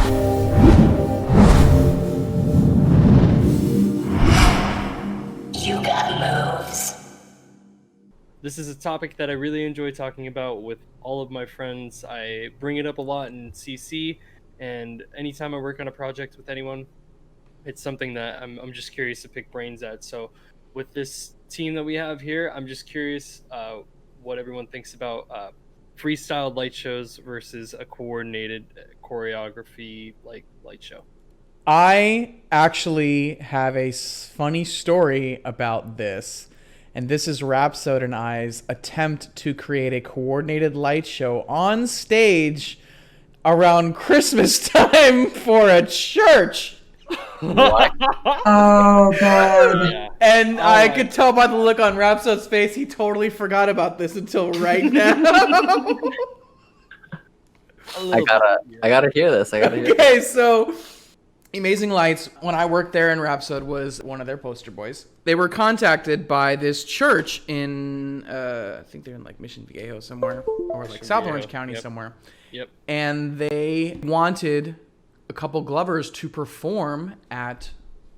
You got moves. This is a topic that I really enjoy talking about with all of my friends. I bring it up a lot in CC, and anytime I work on a project with anyone, it's something that I'm just curious to pick brains at. So, with this team that we have here, I'm just curious what everyone thinks about freestyle light shows versus a coordinated choreography like light show. I actually have a funny story about this, and this is Rhapsode and I's attempt to create a coordinated light show on stage around Christmas time for a church. What? Oh god. Yeah. And Oh I my could tell by the look on Rhapsode's face, he totally forgot about this until right now. I gotta hear this. Okay, so Amazing Lights, when I worked there in Rhapsode, was one of their poster boys. They were contacted by this church in, I think they're in like Mission Viejo somewhere, or like South Viejo, Orange County yep. somewhere. Yep. And they wanted a couple Glovers to perform at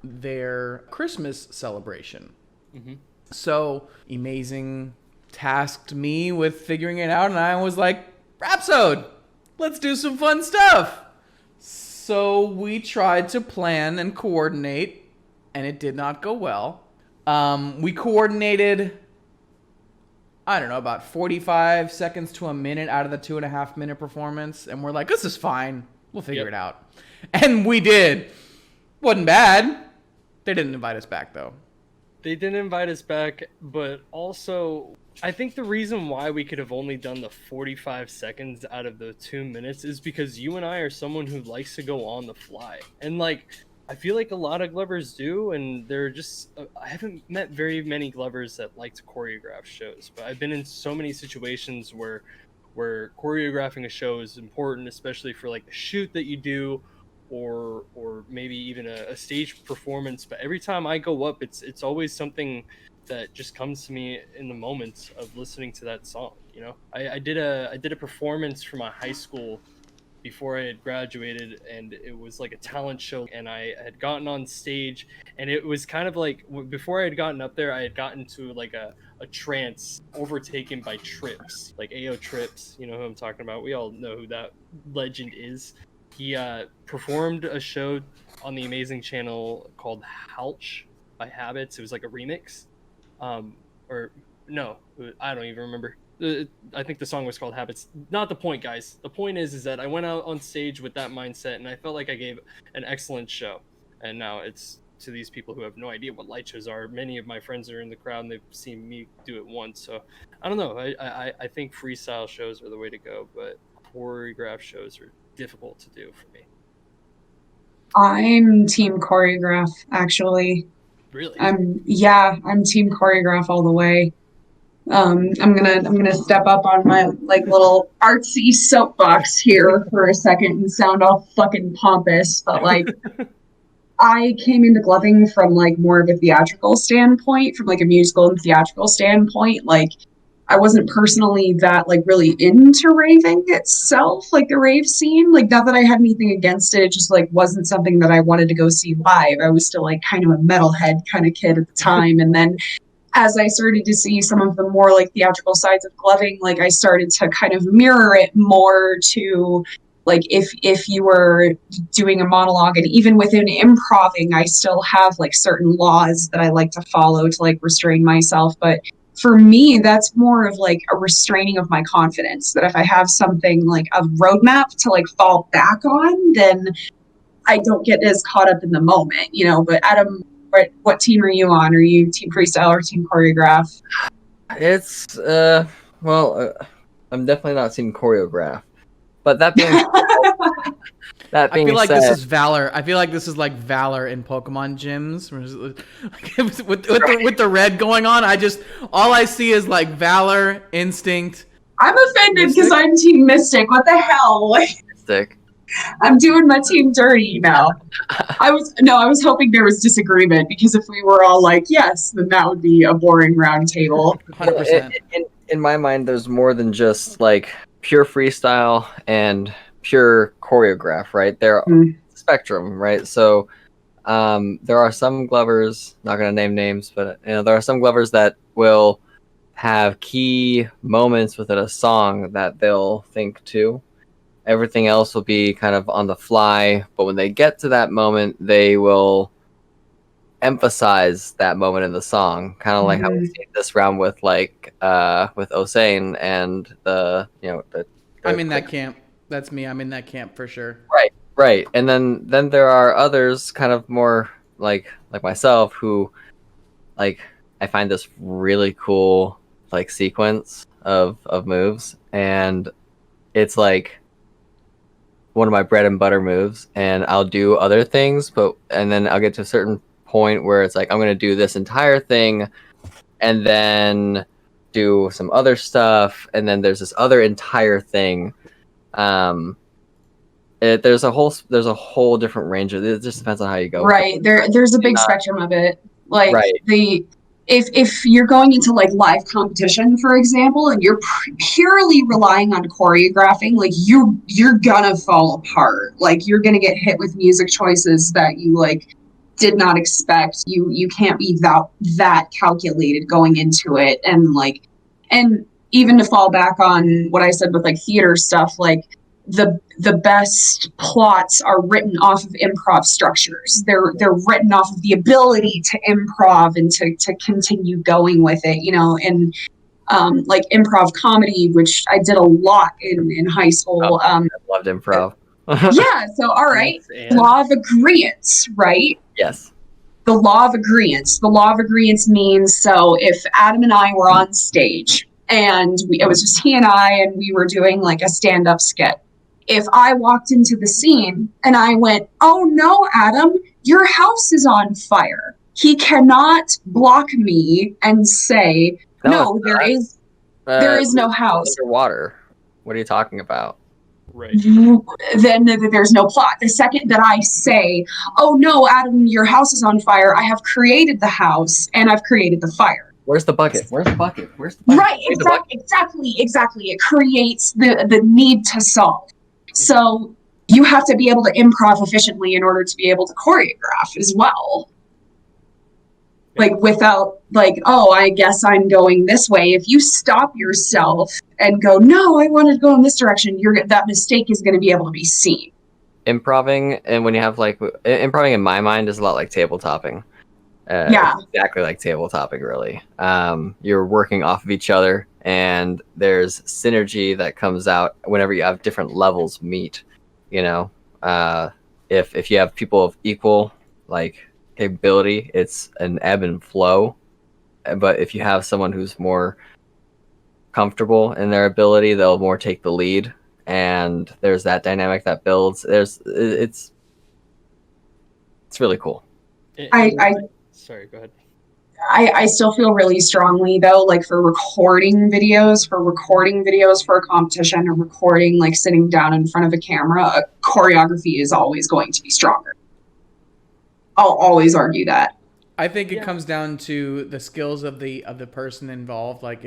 their Christmas celebration. Mm-hmm. So Amazing tasked me with figuring it out, and I was like, Rhapsode, let's do some fun stuff. So we tried to plan and coordinate, and it did not go well. We coordinated, I don't know, about 45 seconds to a minute out of the 2.5 minute performance, and we're like, this is fine. We'll figure it out. And we did. Wasn't bad. They didn't invite us back, though. They didn't invite us back, but also I think the reason why we could have only done the 45 seconds out of the 2 minutes is because you and I are someone who likes to go on the fly. And like, I feel like a lot of Glovers do, and they're just, I haven't met very many Glovers that like to choreograph shows, but I've been in so many situations where choreographing a show is important, especially for like the shoot that you do, or maybe even a stage performance. But every time I go up, it's always something that just comes to me in the moments of listening to that song. You know, I did a performance for my high school before I had graduated, and it was like a talent show, and I had gotten on stage, and it was kind of like, before I had gotten up there, I had gotten to like a trance overtaken by Trips, like AO Trips, you know who I'm talking about. We all know who that legend is. He performed a show on the Amazing channel called Halch by Habits. It was like a remix. Or no, I don't even remember. I think the song was called Habits. Not the point, guys. The point is that I went out on stage with that mindset, and I felt like I gave an excellent show. And now it's to these people who have no idea what light shows are. Many of my friends are in the crowd, and they've seen me do it once. So I don't know. I think freestyle shows are the way to go, but choreographed shows are difficult to do for me. I'm team choreograph, actually. Really? I'm team choreograph all the way. I'm gonna step up on my like little artsy soapbox here for a second and sound all fucking pompous, but like I came into gloving from like more of a theatrical standpoint, from like a musical and theatrical standpoint. Like I wasn't personally that like really into raving itself, like the rave scene. Like not that I had anything against it, it just like wasn't something that I wanted to go see live. I was still like kind of a metalhead kind of kid at the time. And then as I started to see some of the more like theatrical sides of gloving, like I started to kind of mirror it more to like if you were doing a monologue, and even within improving, I still have like certain laws that I like to follow to like restrain myself. But for me, that's more of like a restraining of my confidence, that if I have something like a roadmap to like fall back on, then I don't get as caught up in the moment, you know. But Adam, what team are you on? Are you team freestyle or team choreograph? It's I'm definitely not team choreograph. But that being I feel like said, this is Valor. I feel like this is like Valor in Pokemon gyms. With the red going on, all I see is like Valor, Instinct. I'm offended because I'm team Mystic. What the hell? Mystic. I'm doing my team dirty now. I was hoping there was disagreement, because if we were all like yes, then that would be a boring round table. 100%. In my mind, there's more than just like pure freestyle and pure choreograph, right? They're Mm. spectrum, right? So there are some glovers, not going to name names, but there are some glovers that will have key moments within a song that they'll think to. Everything else will be kind of on the fly, but when they get to that moment, they will emphasize that moment in the song, kind of like how we see this round with with Osane and the I'm in that camp. That's me. I'm in that camp for sure. right. And then there are others kind of more like myself who like I find this really cool like sequence of moves, and it's like one of my bread and butter moves, and I'll do other things, and then I'll get to a certain point where it's like I'm gonna do this entire thing and then do some other stuff, and then there's this other entire thing. There's a whole different range of it. Just depends on how you go. Right. There's a big spectrum of it. Like Right. if you're going into like live competition, for example, and you're purely relying on choreographing, like you're gonna fall apart. Like you're gonna get hit with music choices that you like did not expect. You can't be that calculated going into it, and even to fall back on what I said with like theater stuff, like the best plots are written off of improv structures. They're written off of the ability to improv and to continue going with it, and like improv comedy, which I did a lot in high school. I loved improv. Yeah, so all right. Yes, and? Law of agreement, right? Yes. The law of agreement. The law of agreement means, so if Adam and I were on stage and it was just he and I, and we were doing like a stand-up skit. If I walked into the scene and I went, "Oh no, Adam, your house is on fire," he cannot block me and say, "No, there is no house." Underwater. What are you talking about? Right. Then there's no plot. The second that I say, "Oh no, Adam, your house is on fire," I have created the house and I've created the fire. Where's the bucket? Where's the bucket? Right, exactly. It creates the need to solve. So you have to be able to improv efficiently in order to be able to choreograph as well. Like without like, oh, I guess I'm going this way. If you stop yourself and go, "No, I want to go in this direction," that mistake is going to be able to be seen. Improving, and when you have improving in my mind is a lot like tabletopping. Yeah, exactly like tabletopping. Really, you're working off of each other, and there's synergy that comes out whenever you have different levels meet. If you have people of equal capability, it's an ebb and flow. But if you have someone who's more comfortable in their ability, they'll more take the lead, and there's that dynamic that builds. It's really cool. Sorry, go ahead. I still feel really strongly though, like for recording videos for a competition, or recording like sitting down in front of a camera, choreography is always going to be stronger. I'll always argue that. I think it comes down to the skills of the person involved. Like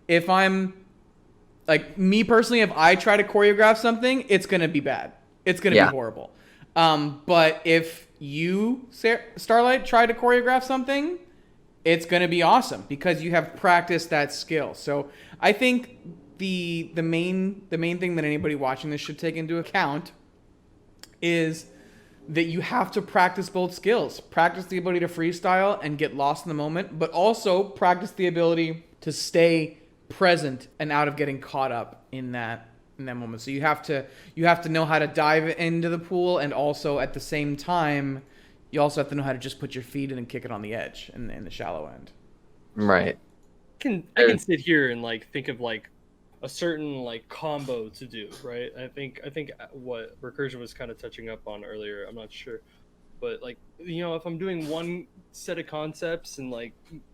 if I'm like me personally, if I try to choreograph something, it's gonna be bad. It's gonna be horrible. But if you, Starlight, try to choreograph something, it's gonna be awesome because you have practiced that skill. So I think the main thing that anybody watching this should take into account is that you have to practice both skills. Practice the ability to freestyle and get lost in the moment, but also practice the ability to stay present and out of getting caught up in that moment. So you have to know how to dive into the pool, and also at the same time you also have to know how to just put your feet in and kick it on the edge in the shallow end. Right. I can sit here and think of a certain combo to do, right? I think what Recursion was kind of touching up on earlier, I'm not sure, but if I'm doing one set of concepts and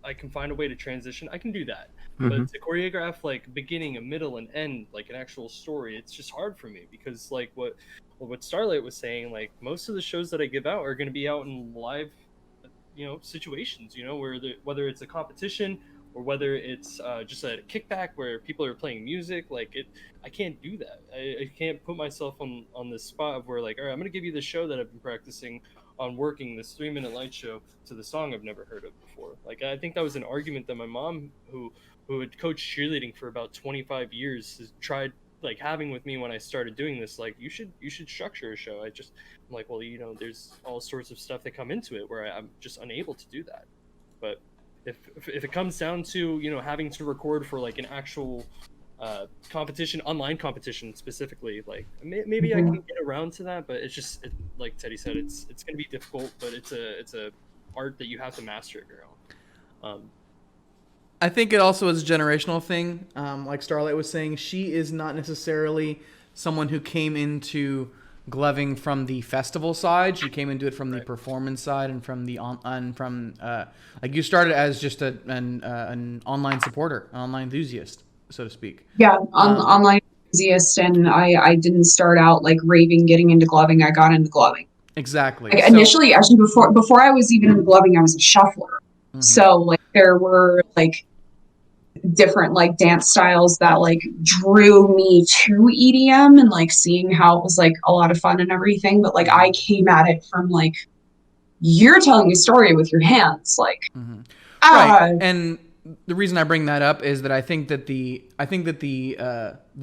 I can find a way to transition, I can do that. But to choreograph beginning, a middle, and end, an actual story, it's just hard for me because what Starlight was saying, most of the shows that I give out are going to be out in live situations, where whether it's a competition or whether it's just a kickback where people are playing music. Like I can't do that. I can't put myself on this spot of where like, all right, I'm gonna give you the show that I've been practicing on working this 3-minute light show to the song I've never heard of before. Like I think that was an argument that my mom, who had coached cheerleading for about 25 years, has tried like having with me when I started doing this. Like you should structure a show. I'm like, well, there's all sorts of stuff that come into it where I'm just unable to do that. But if it comes down to having to record for like an actual competition, online competition specifically, like maybe I can get around to that. But it's just like Teddy said, it's going to be difficult, but it's a art that you have to master if you're on. I think it also is a generational thing. Like Starlight was saying, she is not necessarily someone who came into gloving from the festival side. She came into it from the performance side and from the like you started as just an online supporter, an online enthusiast, so to speak. Yeah, online enthusiast, and I didn't start out like raving getting into gloving. I got into gloving. Exactly. Like initially, actually, before I was even into gloving, I was a shuffler. Mm-hmm. So like there were like different like dance styles that like drew me to EDM, and like seeing how it was like a lot of fun and everything. But like I came at it from like, you're telling a story with your hands, like right. And the reason I bring that up is that I think that the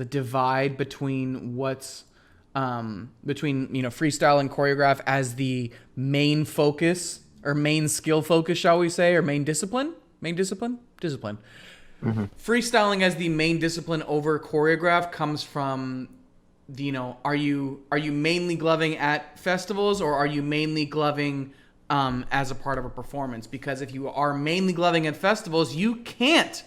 divide between what's between freestyle and choreograph as the main focus or main skill focus, shall we say, or main discipline. Mm-hmm. Freestyling as the main discipline over choreograph comes from are you mainly gloving at festivals, or are you mainly gloving as a part of a performance? Because if you are mainly gloving at festivals, you can't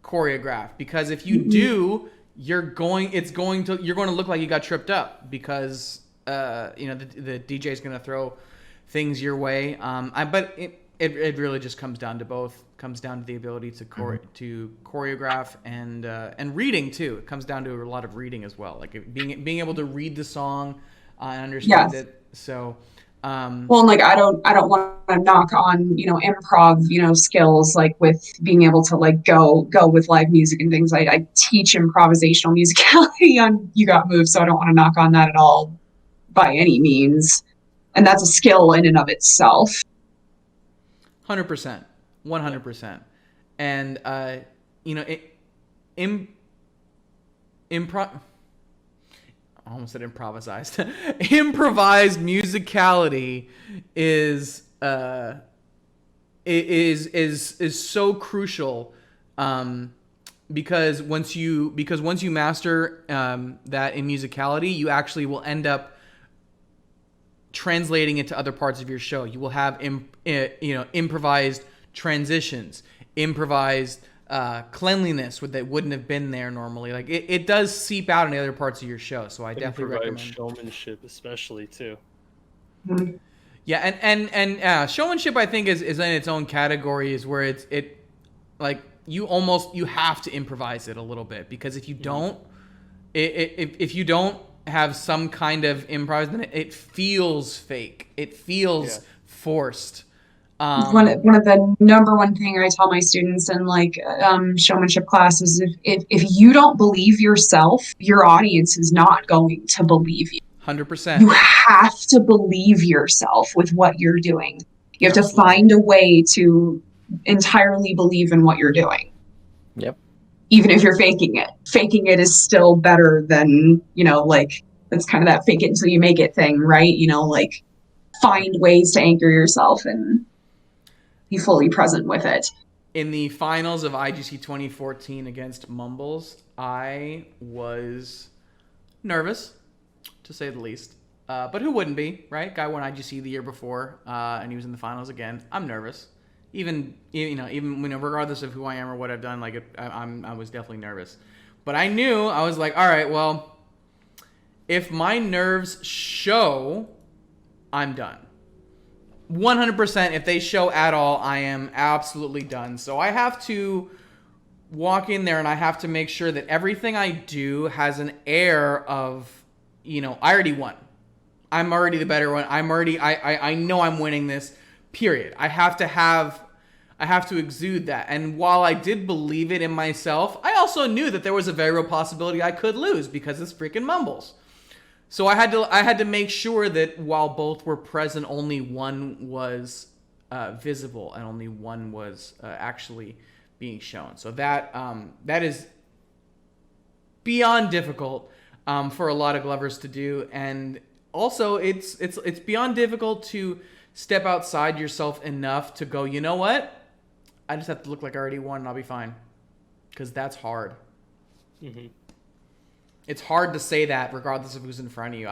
choreograph, because if you do, you're going to look like you got tripped up, because the DJ is going to throw things your way. But it really just comes down to both. Comes down to the ability to choreograph and reading too. It comes down to a lot of reading as well, like being able to read the song and understand it. So well, and like I don't want to knock on improv skills, like with being able to like go with live music and things. I teach improvisational musicality on You Got Moves, so I don't want to knock on that at all by any means, and that's a skill in and of itself. 100%. 100%. And improv. I almost said improvised. Improvised musicality is so crucial, because once you master that in musicality, you actually will end up translating it to other parts of your show. You will have improvised transitions, improvised cleanliness that wouldn't have been there normally. Like it does seep out in the other parts of your show. So I definitely recommend showmanship, especially too. Mm-hmm. Yeah, and showmanship I think is in its own category, is where it like you have to improvise it a little bit, because if you don't, if you don't have some kind of improv, then it feels fake. It feels forced. One of the number one thing I tell my students in like showmanship classes, if you don't believe yourself, your audience is not going to believe you. 100%. You have to believe yourself with what you're doing. You have to find a way to entirely believe in what you're doing. Yep. Even if you're faking it. Faking it is still better than, like, that's kind of that fake it until you make it thing, right? Like, find ways to anchor yourself and be fully present with it. In the finals of IGC 2014 against Mumbles, I was nervous, to say the least. But who wouldn't be, right? Guy won IGC the year before, and he was in the finals again. I'm nervous. Even regardless of who I am or what I've done, like I was definitely nervous. But I knew, I was like, all right, well, if my nerves show, I'm done. 100%, if they show at all, I am absolutely done. So I have to walk in there and I have to make sure that everything I do has an air of, I already won. I'm already the better one. I know I'm winning this, period. I have to have I have to exude that. And while I did believe it in myself, I also knew that there was a very real possibility I could lose because it's freaking mumbles. So I had to make sure that while both were present, only one was visible and only one was actually being shown. So that is beyond difficult for a lot of glovers to do, and also it's beyond difficult to step outside yourself enough to go, you know what? I just have to look like I already won and I'll be fine, because that's hard. Mm-hmm. It's hard to say that regardless of who's in front of you.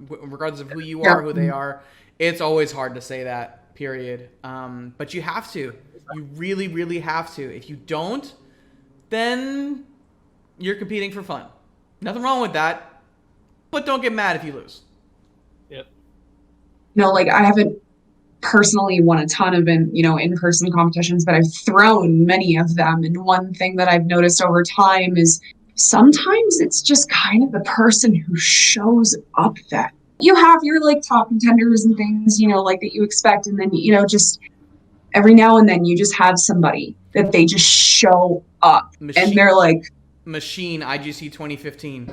Regardless of who you are, who they are, it's always hard to say that, period. But you have to. You really, really have to. If you don't, then you're competing for fun. Nothing wrong with that, but don't get mad if you lose. Yep. Like I haven't personally won a ton of in-person competitions, but I've thrown many of them. And one thing that I've noticed over time is sometimes it's just kind of the person who shows up that you have your like top contenders and things, like that you expect. And then, just every now and then you just have somebody that they just show up and they're like Machine IGC 2015.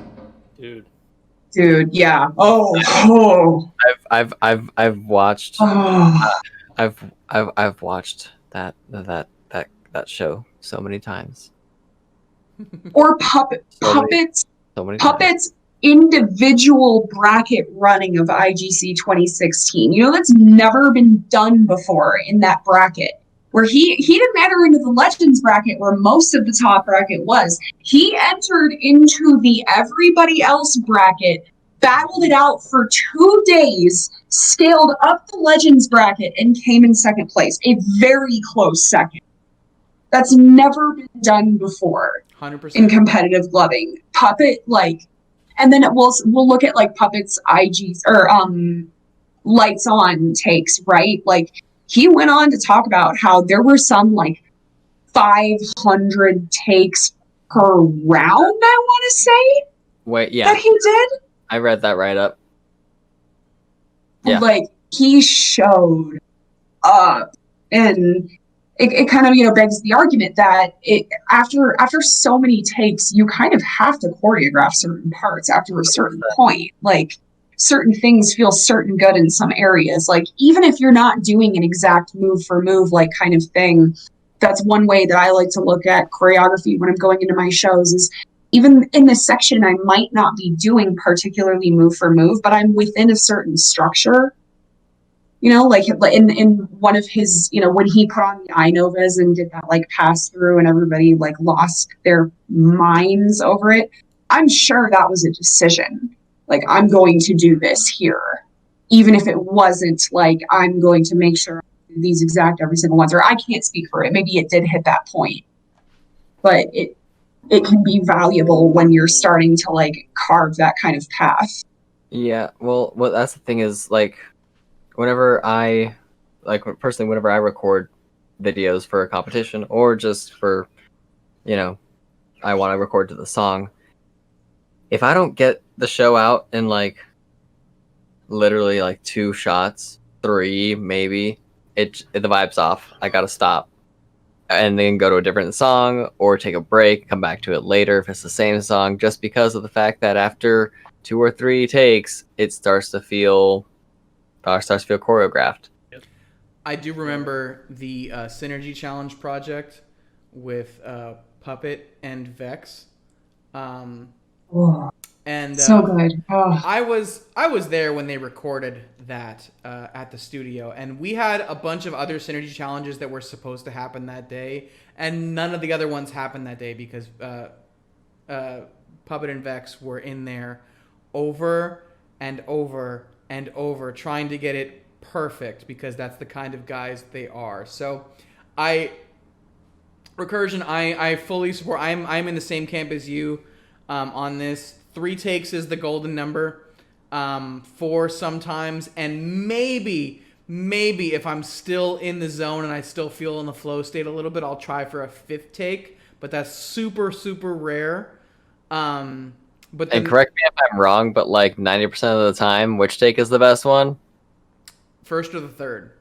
Dude, yeah. Oh. I've watched Oh. I've watched that show so many times. Or puppets. So many Puppets times. Individual bracket running of IGC 2016. That's never been done before in that bracket. Where he didn't enter into the Legends bracket where most of the top bracket was. He entered into the everybody else bracket, battled it out for 2 days, scaled up the Legends bracket, and came in second place. A very close second. That's never been done before 100%. In competitive gloving. Puppet, and then we'll look at Puppet's IGs or lights on takes, right? He went on to talk about how there were some 500 takes per round, I want to say. Wait, yeah. That he did? I read that right up. Yeah. He showed up. And it kind of, begs the argument that after so many takes, you kind of have to choreograph certain parts after a certain point. Certain things feel certain good in some areas. Even if you're not doing an exact move for move, kind of thing, that's one way that I like to look at choreography when I'm going into my shows is even in this section, I might not be doing particularly move for move, but I'm within a certain structure. In one of his, when he put on the iNovas and did that pass through and everybody lost their minds over it. I'm sure that was a decision. I'm going to do this here, even if it wasn't I'm going to make sure I do these exact every single ones, or I can't speak for it. Maybe it did hit that point, but it can be valuable when you're starting to carve that kind of path. Yeah, well, that's the thing is whenever I record videos for a competition or just for, I want to record to the song. If I don't get the show out in literally 2 shots, 3 maybe, the vibe's off. I gotta stop and then go to a different song or take a break, come back to it later if it's the same song, just because of the fact that after 2 or 3 takes, it starts to feel choreographed. I do remember the Synergy Challenge project with Puppet and Vex. And so good. I was there when they recorded that at the studio, and we had a bunch of other Synergy challenges that were supposed to happen that day, and none of the other ones happened that day because Puppet and Vex were in there over and over and over trying to get it perfect because that's the kind of guys they are. So Recursion, I fully support. I'm in the same camp as you on this. 3 takes is the golden number. 4 sometimes, and maybe if I'm still in the zone and I still feel in the flow state a little bit, I'll try for a 5th take, but that's super rare. But then, and correct me if I'm wrong, but 90% of the time, which take is the best one? First or the third?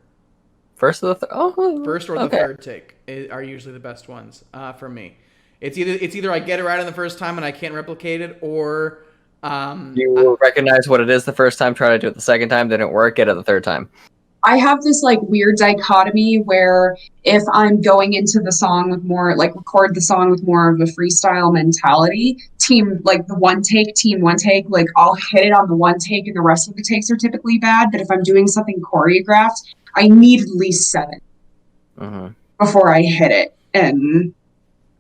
First or the First or the third take are usually the best ones for me. It's either I get it right on the first time and I can't replicate it, or you recognize what it is the first time, try to do it the second time, didn't work, get it the third time. I have this like weird dichotomy where if I'm going into the song with more like record the song with more of a freestyle mentality, team like the team one take, like I'll hit it on the one take and the rest of the takes are typically bad. But if I'm doing something choreographed, I need at least 7 before I hit it. And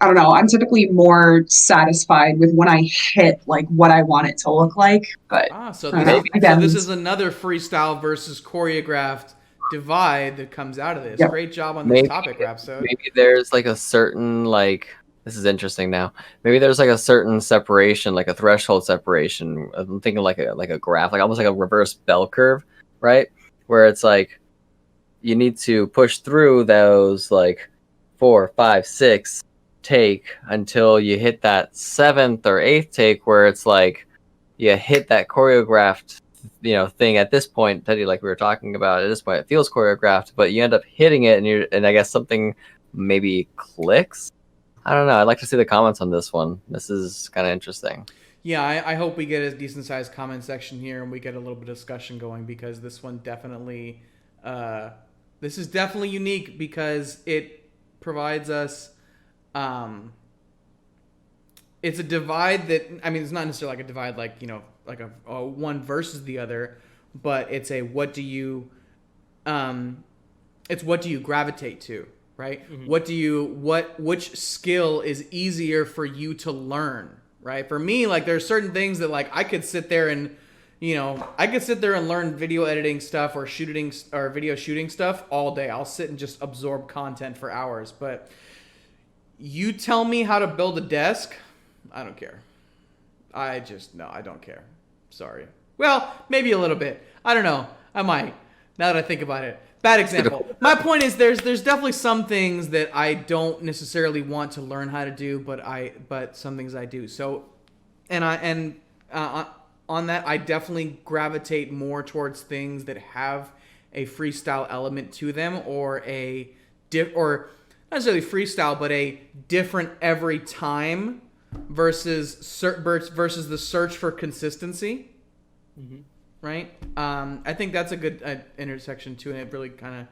I don't know, I'm typically more satisfied with when I hit like what I want it to look like. But so this is another freestyle versus choreographed divide that comes out of this. Yep. Great job on this topic, Rhapsody. Maybe there's like a certain this is interesting now. Maybe there's like a certain separation, like a threshold separation. I'm thinking like a graph, like almost like a reverse bell curve, right? Where it's like you need to push through those like 4, 5, 6 take until you hit that 7th or 8th take where it's like you hit that choreographed thing at this point, Teddy, like we were talking about, at this point it feels choreographed, but you end up hitting it and I guess something maybe clicks. I don't know. I'd like to see the comments on this one. This is kind of interesting. Yeah, I hope we get a decent sized comment section here and we get a little bit of discussion going, because this one definitely this is definitely unique because it provides us it's a divide that, I mean, it's not necessarily like a divide like, like a one versus the other, but it's a what do you gravitate to, right? Mm-hmm. Which skill is easier for you to learn, right? For me, like there's certain things that like I could sit there and learn video editing stuff or video shooting stuff all day. I'll sit and just absorb content for hours, but you tell me how to build a desk, I don't care. I don't care. Sorry. Well, maybe a little bit. I don't know. I might. Now that I think about it. Bad example. My point is there's definitely some things that I don't necessarily want to learn how to do, but some things I do. So, on that, I definitely gravitate more towards things that have a freestyle element to them, or or not necessarily freestyle, but a different every time versus the search for consistency. Mm-hmm. Right? I think that's a good intersection too, and it really kind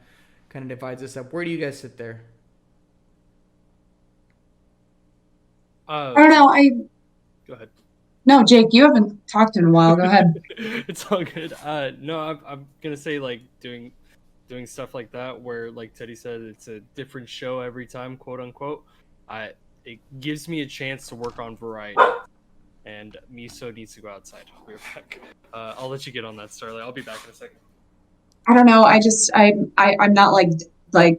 of divides us up. Where do you guys sit there? I don't know. Go ahead. No, Jake, you haven't talked in a while. Go ahead. It's all good. No, I'm gonna say like doing stuff like that where, like Teddy said, it's a different show every time, quote unquote. It gives me a chance to work on variety. And Miso needs to go outside. We're back. I'll let you get on that, Starlight. I'll be back in a second. I don't know. I'm not like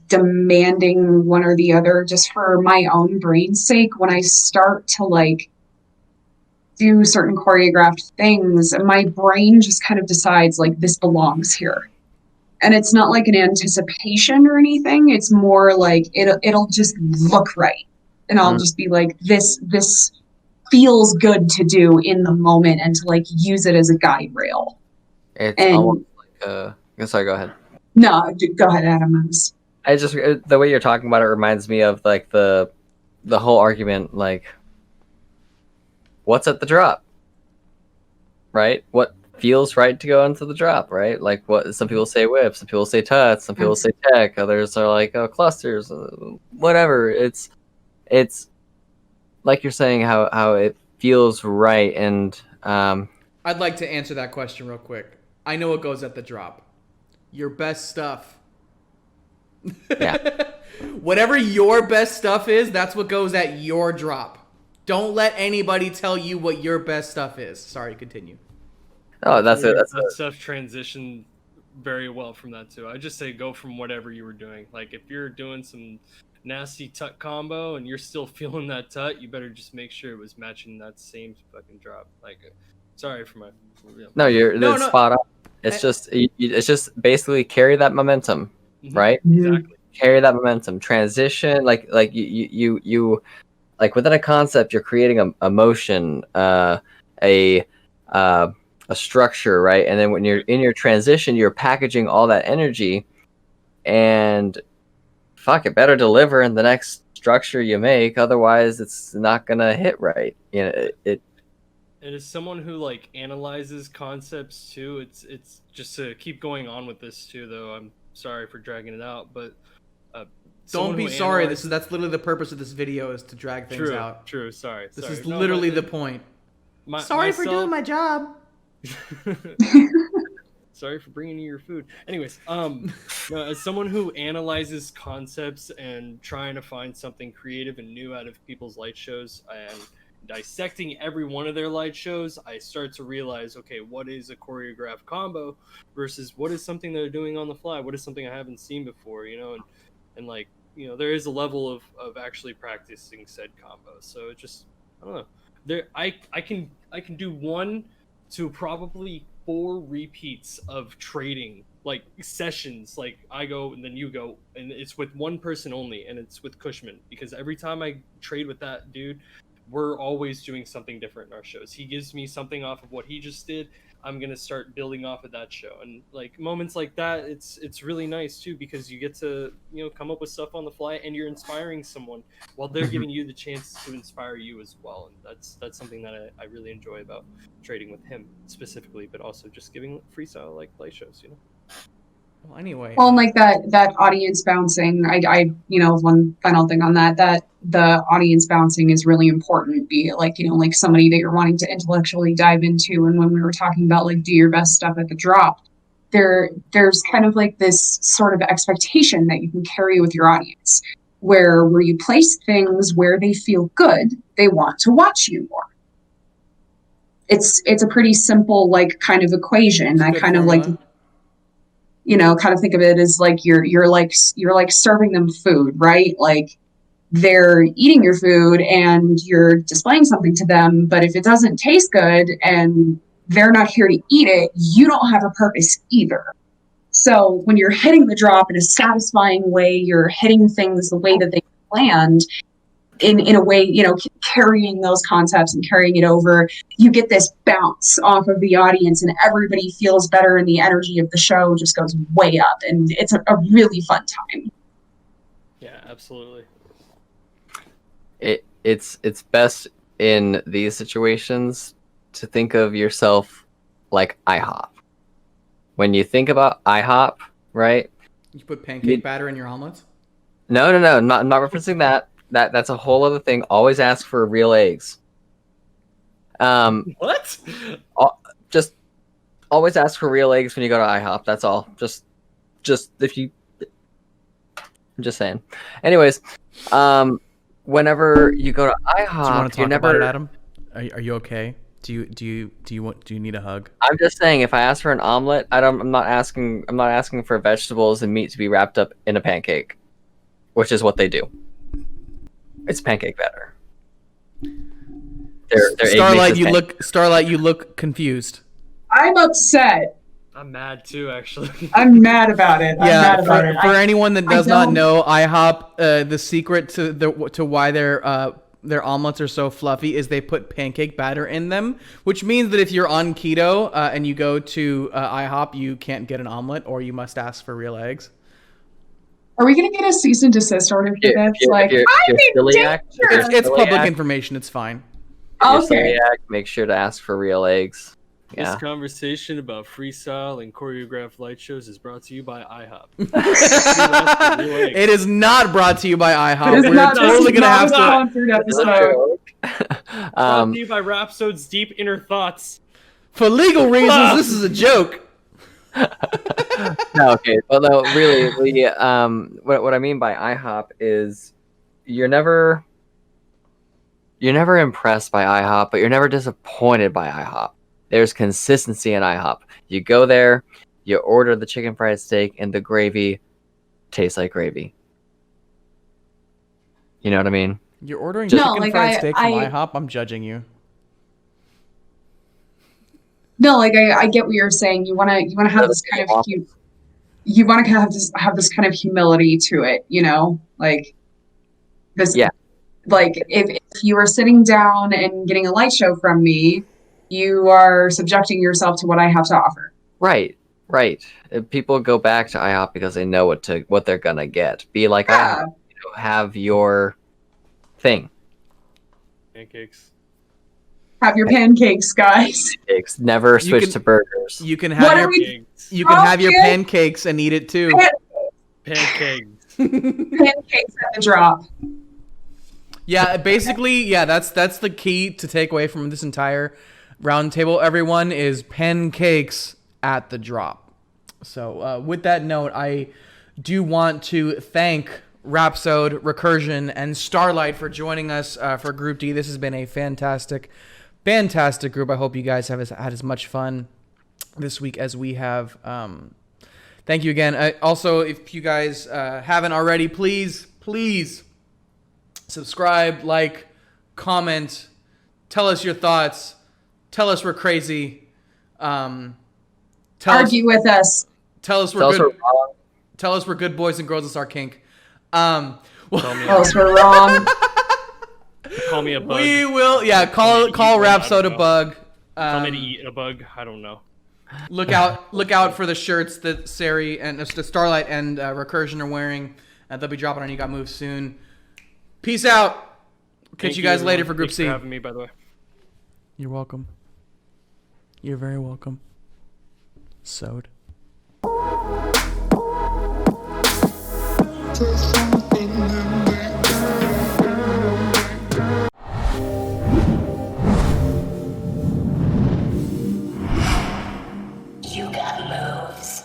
demanding one or the other, just for my own brain's sake. When I start to like do certain choreographed things, my brain just kind of decides like this belongs here. And it's not like an anticipation or anything. It's more like it'll just look right. And I'll just be like, this feels good to do in the moment and to like use it as a guide rail. It's almost like sorry, go ahead. No, go ahead, Adam. I just, the way you're talking about it reminds me of like the whole argument, like what's at the drop, right? What feels right to go into the drop, right? Like what some people say whip, some people say tuts, some people say tech, others are like clusters, whatever. It's like you're saying how it feels right. And I'd like to answer that question real quick. I know what goes at the drop. Your best stuff. Yeah. Whatever your best stuff is, that's what goes at your drop. Don't let anybody tell you what your best stuff is. Sorry, continue. Oh, that's it. That stuff transitioned very well from that too. I just say go from whatever you were doing. Like if you're doing some nasty tut combo and you're still feeling that tut, you better just make sure it was matching that same fucking drop. Like, sorry for my. No, you're spot on. It's just basically carry that momentum, right? Exactly. Carry that momentum. Transition, like you like within a concept, you're creating a motion, a structure, right? And then when you're in your transition, you're packaging all that energy and fuck, it better deliver in the next structure you make, otherwise it's not gonna hit right. You know, it And as someone who like analyzes concepts too, it's just to keep going on with this too. Though I'm sorry for dragging it out, but Don't someone be who sorry. analyzes- That's literally the purpose of this video, is to drag things true, out. True. Sorry. This sorry. is No, literally but the point. my, Sorry for doing my job. Sorry for bringing you your food. Anyways, no, as someone who analyzes concepts and trying to find something creative and new out of people's light shows and dissecting every one of their light shows, I start to realize, okay, what is a choreographed combo versus what is something they're doing on the fly? What is something I haven't seen before, you know? And like, you know, there is a level of actually practicing said combo. So it just, I don't know. I can do 1 to probably 4 repeats of trading, like sessions. Like I go and then you go, and it's with one person only, and it's with Cushman, because every time I trade with that dude, we're always doing something different in our shows. He gives me something off of what he just did. I'm gonna start building off of that show, and like moments like that, it's really nice too, because you get to, you know, come up with stuff on the fly, and you're inspiring someone while they're giving you the chance to inspire you as well. And that's something that I really enjoy about trading with him specifically, but also just giving freestyle like play shows, you know. Well, anyway. Well, and like that audience bouncing, I you know, one final thing on that the audience bouncing is really important. Be it like, you know, like somebody that you're wanting to intellectually dive into, and when we were talking about like do your best stuff at the drop, there's kind of like this sort of expectation that you can carry with your audience, where you place things where they feel good, they want to watch you more. It's a pretty simple like kind of equation. I kind of like, you know, kind of think of it as like you're like serving them food, right? Like they're eating your food and you're displaying something to them, but if it doesn't taste good and they're not here to eat it, you don't have a purpose either. So when you're hitting the drop in a satisfying way, you're hitting things the way that they planned, in a way, you know, carrying those concepts and carrying it over, you get this bounce off of the audience and everybody feels better, and the energy of the show just goes way up, and it's a really fun time. Yeah, absolutely. It's best in these situations to think of yourself like IHOP. When you think about IHOP, right? You put pancake batter in your omelets? No, not referencing that. That's a whole other thing. Always ask for real eggs. What? Just always ask for real eggs when you go to IHOP. That's all. Just if you. I'm just saying. Anyways, whenever you go to IHOP, Do you want to talk you're never. about it, Adam? Are you okay? Do you need a hug? I'm just saying, if I ask for an omelet, I'm not asking for vegetables and meat to be wrapped up in a pancake, which is what they do. It's pancake batter. Starlight, you look confused. I'm upset. I'm mad too, actually. I'm mad about it. I'm mad about it. For anyone that does not know, IHOP, the secret to why their omelets are so fluffy is they put pancake batter in them, which means that if you're on keto and you go to IHOP, you can't get an omelet, or you must ask for real eggs. Are we gonna get a cease and desist order for this? Like, I'm in danger. It's public information. It's fine. Okay. Make sure to ask for real eggs. Yeah. This conversation about freestyle and choreographed light shows is brought to you by IHOP. It is not brought to you by IHOP. It is not totally gonna have to. sponsored episode. Brought to you by Rhapsode's deep inner thoughts. For legal reasons, this is a joke. No, okay. Well, no, really, what I mean by IHOP is you're never impressed by IHOP, but you're never disappointed by IHOP. There's consistency in IHOP. You go there, you order the chicken fried steak, and the gravy tastes like gravy. You know what I mean? You're ordering chicken fried steak from IHOP? I'm judging you. No, like I get what you're saying. You want to have this kind of you want to have this kind of humility to it, you know, like this. Yeah. Like if you are sitting down and getting a light show from me, you are subjecting yourself to what I have to offer. Right. Right. People go back to IHOP because they know what they're gonna get. Be like Yeah. IHOP. Have your thing. Pancakes. Have your pancakes, guys. Pancakes. Never switch can- to burgers. You can What have are your we- Pancakes. you can have your Okay. pancakes and eat it too. Pancakes. Pancakes at the drop. Yeah, basically, yeah, that's the key to take away from this entire round table. Everyone is pancakes at the drop. So with that note, I do want to thank Rhapsode, Recursion, and Starlight for joining us for Group D. This has been a fantastic group. I hope you guys have had as much fun this week as we have. Thank you again. Also, if you guys haven't already, please subscribe, like, comment, tell us your thoughts, tell us we're crazy, Argue with us. tell us we're Tell us good. we're wrong. Tell us we're good boys and girls. It's our kink. Tell me, Tell us we're wrong. call me a bug. We will, yeah. Tell me to Call eat one, Rhapsode I a don't know. bug. Tell me to eat a bug. I don't know. Look out for the shirts that Sari and the Starlight and Recursion are wearing. They'll be dropping on You Got Moves soon. Peace out. Catch Thank you guys later everyone. for Group Thanks C. for having me, by the way. You're welcome. You're very welcome. Sewed. You got moves.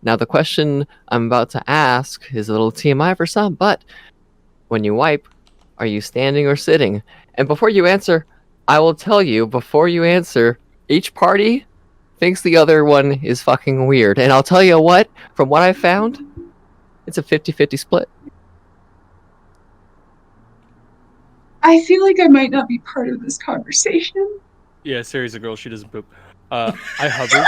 Now, the question I'm about to ask is a little TMI for some, but when you wipe, are you standing or sitting? And before you answer, I will tell you, before you answer, each party thinks the other one is fucking weird. And I'll tell you what, from what I found, it's a 50-50 split. I feel like I might not be part of this conversation. Yeah, Sari's a girl. She doesn't poop. I hover.